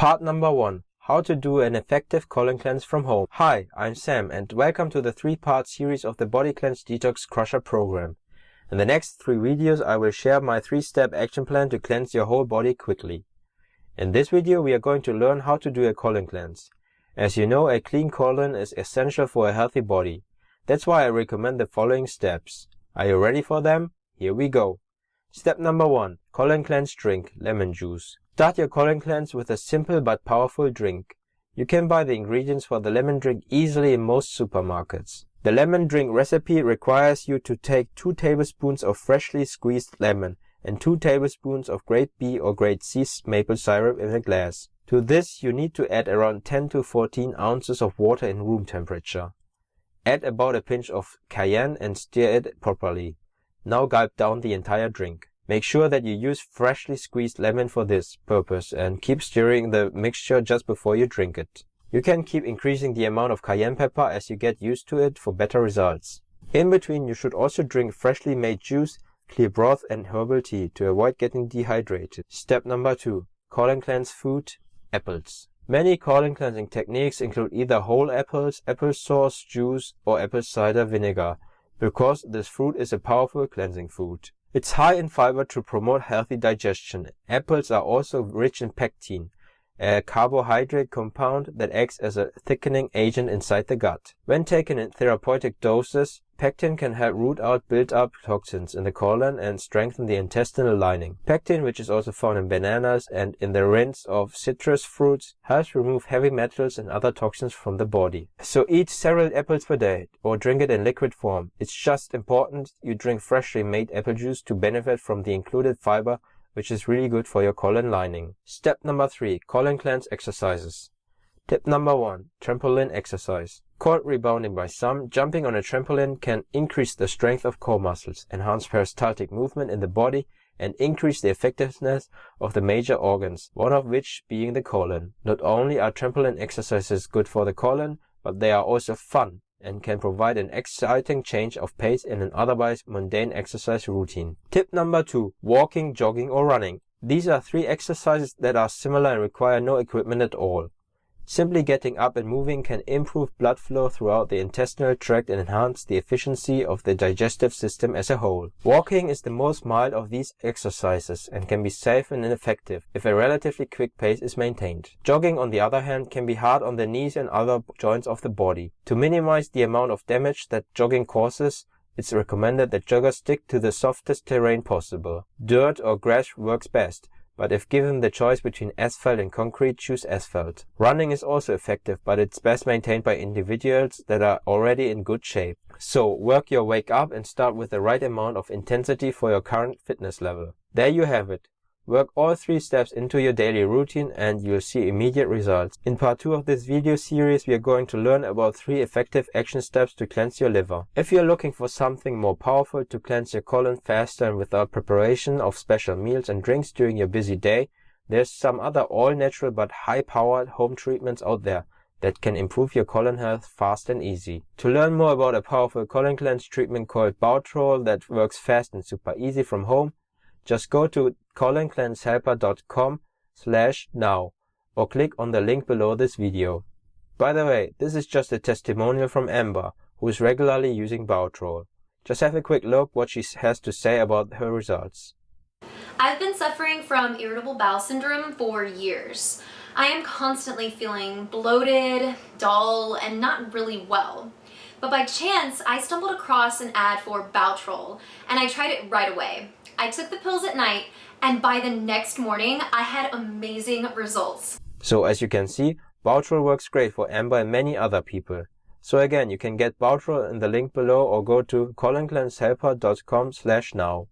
Part number 1. How to do an effective colon cleanse from home. Hi, I'm Sam and welcome to the 3-part series of the Body Cleanse Detox Crusher program. In the next 3 videos I will share my 3-step action plan to cleanse your whole body quickly. In this video we are going to learn how to do a colon cleanse. As you know, a clean colon is essential for a healthy body. That's why I recommend the following steps. Are you ready for them? Here we go. Step number 1. Colon cleanse drink, lemon juice. Start your colon cleanse with a simple but powerful drink. You can buy the ingredients for the lemon drink easily in most supermarkets. The lemon drink recipe requires you to take 2 tablespoons of freshly squeezed lemon and 2 tablespoons of grade B or grade C maple syrup in a glass. To this you need to add around 10 to 14 ounces of water in room temperature. Add about a pinch of cayenne and stir it properly. Now gulp down the entire drink. Make sure that you use freshly squeezed lemon for this purpose and keep stirring the mixture just before you drink it. You can keep increasing the amount of cayenne pepper as you get used to it for better results. In between you should also drink freshly made juice, clear broth and herbal tea to avoid getting dehydrated. Step number 2. Colon cleanse food, apples. Many colon cleansing techniques include either whole apples, apple sauce, juice or apple cider vinegar because this fruit is a powerful cleansing food. It's high in fiber to promote healthy digestion. Apples are also rich in pectin, a carbohydrate compound that acts as a thickening agent inside the gut. When taken in therapeutic doses, pectin can help root out built-up toxins in the colon and strengthen the intestinal lining. Pectin, which is also found in bananas and in the rinds of citrus fruits, helps remove heavy metals and other toxins from the body. So eat several apples per day or drink it in liquid form. It's just important you drink freshly made apple juice to benefit from the included fiber, which is really good for your colon lining. Step number 3. Colon cleanse exercises. Tip number 1. Trampoline exercise. Called rebounding by some, jumping on a trampoline can increase the strength of core muscles, enhance peristaltic movement in the body, and increase the effectiveness of the major organs, one of which being the colon. Not only are trampoline exercises good for the colon, but they are also fun and can provide an exciting change of pace in an otherwise mundane exercise routine. Tip number 2. Walking, jogging or running. These are 3 exercises that are similar and require no equipment at all. Simply getting up and moving can improve blood flow throughout the intestinal tract and enhance the efficiency of the digestive system as a whole. Walking is the most mild of these exercises and can be safe and effective if a relatively quick pace is maintained. Jogging, on the other hand, can be hard on the knees and other joints of the body. To minimize the amount of damage that jogging causes, it's recommended that joggers stick to the softest terrain possible. Dirt or grass works best, but if given the choice between asphalt and concrete, choose asphalt. Running is also effective, but it's best maintained by individuals that are already in good shape. So, work your way up and start with the right amount of intensity for your current fitness level. There you have it. Work all 3 steps into your daily routine and you'll see immediate results. In part 2 of this video series, we are going to learn about 3 effective action steps to cleanse your liver. If you're looking for something more powerful to cleanse your colon faster and without preparation of special meals and drinks during your busy day, there's some other all-natural but high-powered home treatments out there that can improve your colon health fast and easy. To learn more about a powerful colon cleanse treatment called about that works fast and super easy from home, just go to coloncleansehelper.com/now or click on the link below this video. By the way, this is just a testimonial from Amber, who is regularly using about. Just have a quick look what she has to say about her results. I've been suffering from irritable bowel syndrome for years. I am constantly feeling bloated, dull, and not really well. But by chance, I stumbled across an ad for about and I tried it right away. I took the pills at night, and by the next morning, I had amazing results. So as you can see, about works great for Amber and many other people. So again, you can get about in the link below or go to coloncleansehelper.com/now.